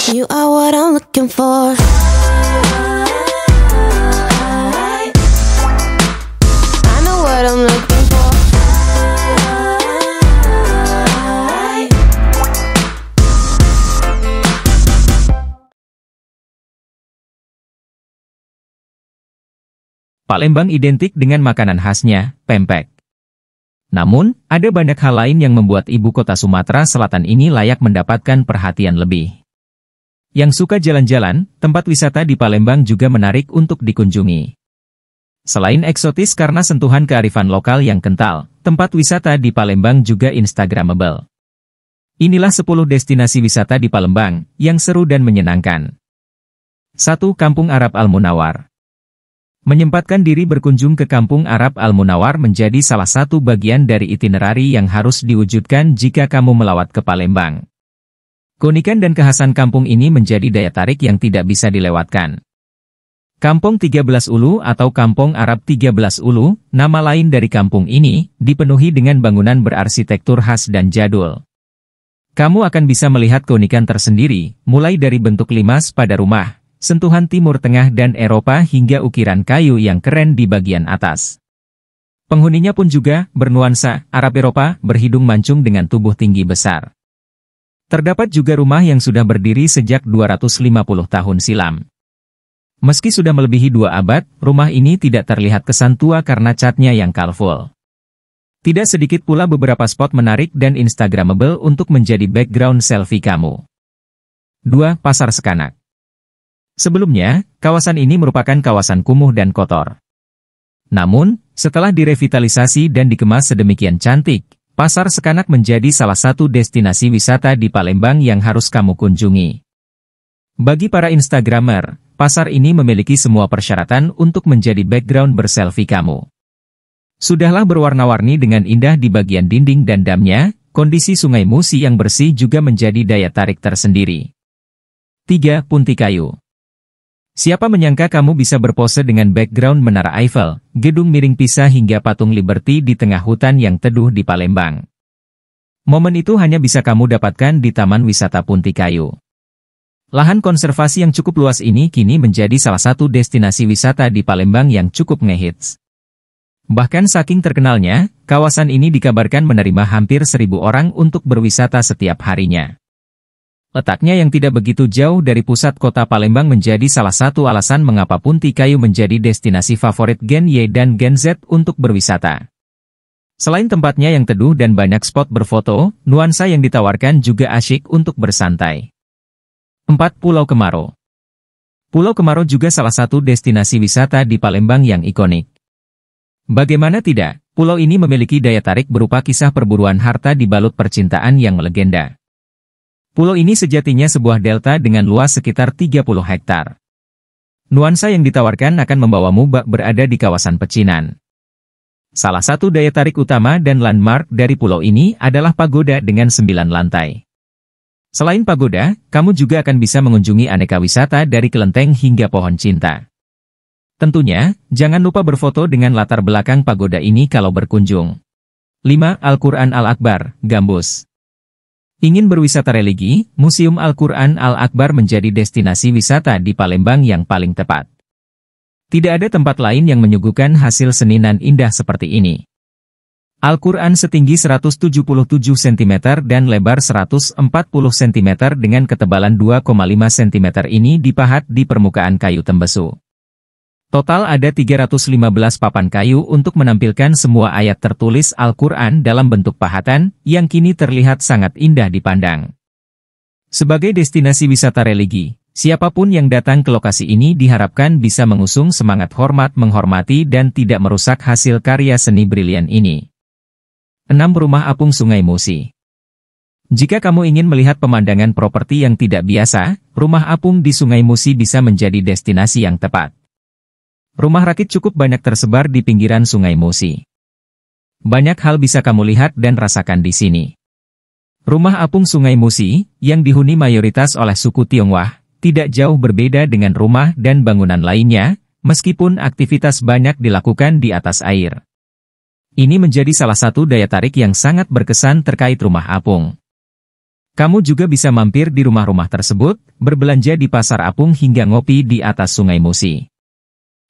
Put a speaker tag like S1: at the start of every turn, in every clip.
S1: You are what I'm looking for. I know what I'm looking for.
S2: Palembang identik dengan makanan khasnya, pempek. Namun, ada banyak hal lain yang membuat ibu kota Sumatera Selatan ini layak mendapatkan perhatian lebih. Yang suka jalan-jalan, tempat wisata di Palembang juga menarik untuk dikunjungi. Selain eksotis karena sentuhan kearifan lokal yang kental, tempat wisata di Palembang juga instagramable. Inilah 10 destinasi wisata di Palembang, yang seru dan menyenangkan. 1. Kampung Arab Al-Munawar. Menyempatkan diri berkunjung ke Kampung Arab Al-Munawar menjadi salah satu bagian dari itinerari yang harus diwujudkan jika kamu melawat ke Palembang. Keunikan dan kekhasan kampung ini menjadi daya tarik yang tidak bisa dilewatkan. Kampung 13 Ulu atau Kampung Arab 13 Ulu, nama lain dari kampung ini, dipenuhi dengan bangunan berarsitektur khas dan jadul. Kamu akan bisa melihat keunikan tersendiri, mulai dari bentuk limas pada rumah, sentuhan Timur Tengah dan Eropa hingga ukiran kayu yang keren di bagian atas. Penghuninya pun juga bernuansa Arab Eropa, berhidung mancung dengan tubuh tinggi besar. Terdapat juga rumah yang sudah berdiri sejak 250 tahun silam. Meski sudah melebihi 2 abad, rumah ini tidak terlihat kesan tua karena catnya yang colorful. Tidak sedikit pula beberapa spot menarik dan instagramable untuk menjadi background selfie kamu. 2. Pasar Sekanak. Sebelumnya, kawasan ini merupakan kawasan kumuh dan kotor. Namun, setelah direvitalisasi dan dikemas sedemikian cantik, Pasar Sekanak menjadi salah satu destinasi wisata di Palembang yang harus kamu kunjungi. Bagi para Instagramer, pasar ini memiliki semua persyaratan untuk menjadi background berselfie kamu. Sudahlah berwarna-warni dengan indah di bagian dinding dan damnya, kondisi Sungai Musi yang bersih juga menjadi daya tarik tersendiri. 3. Punti Kayu. Siapa menyangka kamu bisa berpose dengan background Menara Eiffel, Gedung Miring Pisa hingga Patung Liberty di tengah hutan yang teduh di Palembang. Momen itu hanya bisa kamu dapatkan di Taman Wisata Punti Kayu. Lahan konservasi yang cukup luas ini kini menjadi salah satu destinasi wisata di Palembang yang cukup ngehits. Bahkan saking terkenalnya, kawasan ini dikabarkan menerima hampir 1.000 orang untuk berwisata setiap harinya. Letaknya yang tidak begitu jauh dari pusat kota Palembang menjadi salah satu alasan mengapa Punti Kayu menjadi destinasi favorit Gen Y dan Gen Z untuk berwisata. Selain tempatnya yang teduh dan banyak spot berfoto, nuansa yang ditawarkan juga asyik untuk bersantai. 4. Pulau Kemaro. Pulau Kemaro juga salah satu destinasi wisata di Palembang yang ikonik. Bagaimana tidak, pulau ini memiliki daya tarik berupa kisah perburuan harta di balut percintaan yang melegenda. Pulau ini sejatinya sebuah delta dengan luas sekitar 30 hektar. Nuansa yang ditawarkan akan membawamu bak berada di kawasan pecinan. Salah satu daya tarik utama dan landmark dari pulau ini adalah pagoda dengan 9 lantai. Selain pagoda, kamu juga akan bisa mengunjungi aneka wisata dari kelenteng hingga pohon cinta. Tentunya, jangan lupa berfoto dengan latar belakang pagoda ini kalau berkunjung. 5. Al-Quran Al-Akbar, Gambus. Ingin berwisata religi, Museum Al-Quran Al-Akbar menjadi destinasi wisata di Palembang yang paling tepat. Tidak ada tempat lain yang menyuguhkan hasil seninan indah seperti ini. Al-Quran setinggi 177 cm dan lebar 140 cm dengan ketebalan 2,5 cm ini dipahat di permukaan kayu tembesu. Total ada 315 papan kayu untuk menampilkan semua ayat tertulis Al-Quran dalam bentuk pahatan, yang kini terlihat sangat indah dipandang. Sebagai destinasi wisata religi, siapapun yang datang ke lokasi ini diharapkan bisa mengusung semangat hormat menghormati dan tidak merusak hasil karya seni brilian ini. 6. Rumah Apung Sungai Musi. Jika kamu ingin melihat pemandangan properti yang tidak biasa, Rumah Apung di Sungai Musi bisa menjadi destinasi yang tepat. Rumah rakit cukup banyak tersebar di pinggiran Sungai Musi. Banyak hal bisa kamu lihat dan rasakan di sini. Rumah Apung Sungai Musi, yang dihuni mayoritas oleh suku Tionghoa, tidak jauh berbeda dengan rumah dan bangunan lainnya, meskipun aktivitas banyak dilakukan di atas air. Ini menjadi salah satu daya tarik yang sangat berkesan terkait Rumah Apung. Kamu juga bisa mampir di rumah-rumah tersebut, berbelanja di pasar apung hingga ngopi di atas Sungai Musi.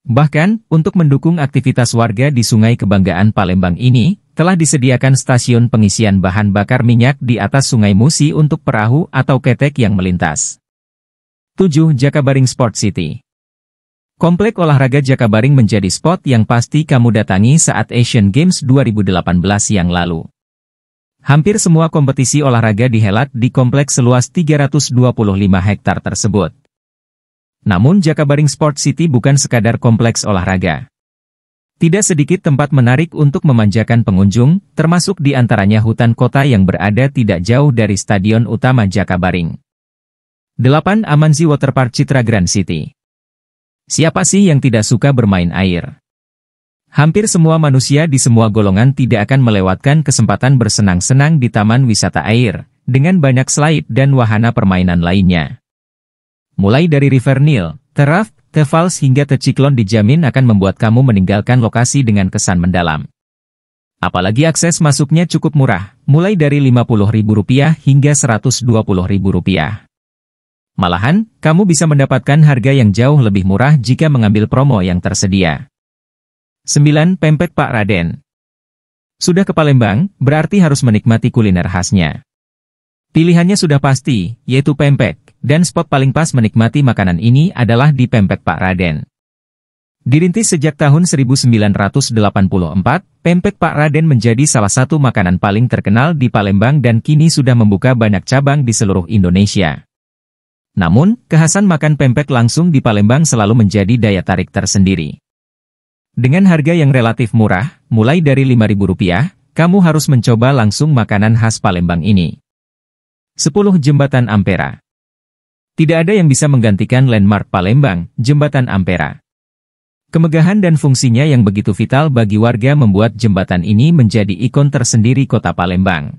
S2: Bahkan, untuk mendukung aktivitas warga di Sungai Kebanggaan Palembang ini, telah disediakan stasiun pengisian bahan bakar minyak di atas Sungai Musi untuk perahu atau ketek yang melintas. 7. Jakabaring Sport City. Komplek olahraga Jakabaring menjadi spot yang pasti kamu datangi saat Asian Games 2018 yang lalu. Hampir semua kompetisi olahraga dihelat di kompleks seluas 325 hektar tersebut. Namun Jakabaring Sport City bukan sekadar kompleks olahraga. Tidak sedikit tempat menarik untuk memanjakan pengunjung, termasuk di antaranya hutan kota yang berada tidak jauh dari Stadion Utama Jakabaring. 8. Amanzi Waterpark Citra Grand City. Siapa sih yang tidak suka bermain air? Hampir semua manusia di semua golongan tidak akan melewatkan kesempatan bersenang-senang di taman wisata air, dengan banyak slide dan wahana permainan lainnya. Mulai dari River Nile, Raft, Falls hingga Ciklon dijamin akan membuat kamu meninggalkan lokasi dengan kesan mendalam. Apalagi akses masuknya cukup murah, mulai dari Rp50.000 hingga Rp120.000. Malahan, kamu bisa mendapatkan harga yang jauh lebih murah jika mengambil promo yang tersedia. 9. Pempek Pak Raden. Sudah ke Palembang, berarti harus menikmati kuliner khasnya. Pilihannya sudah pasti, yaitu pempek, dan spot paling pas menikmati makanan ini adalah di Pempek Pak Raden. Dirintis sejak tahun 1984, Pempek Pak Raden menjadi salah satu makanan paling terkenal di Palembang dan kini sudah membuka banyak cabang di seluruh Indonesia. Namun, kekhasan makan pempek langsung di Palembang selalu menjadi daya tarik tersendiri. Dengan harga yang relatif murah, mulai dari Rp5.000, kamu harus mencoba langsung makanan khas Palembang ini. 10. Jembatan Ampera. Tidak ada yang bisa menggantikan landmark Palembang, Jembatan Ampera. Kemegahan dan fungsinya yang begitu vital bagi warga membuat jembatan ini menjadi ikon tersendiri kota Palembang.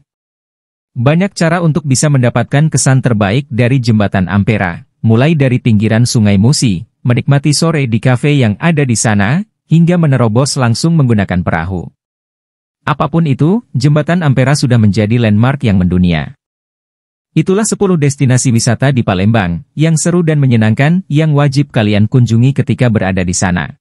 S2: Banyak cara untuk bisa mendapatkan kesan terbaik dari Jembatan Ampera, mulai dari pinggiran Sungai Musi, menikmati sore di kafe yang ada di sana, hingga menerobos langsung menggunakan perahu. Apapun itu, Jembatan Ampera sudah menjadi landmark yang mendunia. Itulah 10 destinasi wisata di Palembang, yang seru dan menyenangkan, yang wajib kalian kunjungi ketika berada di sana.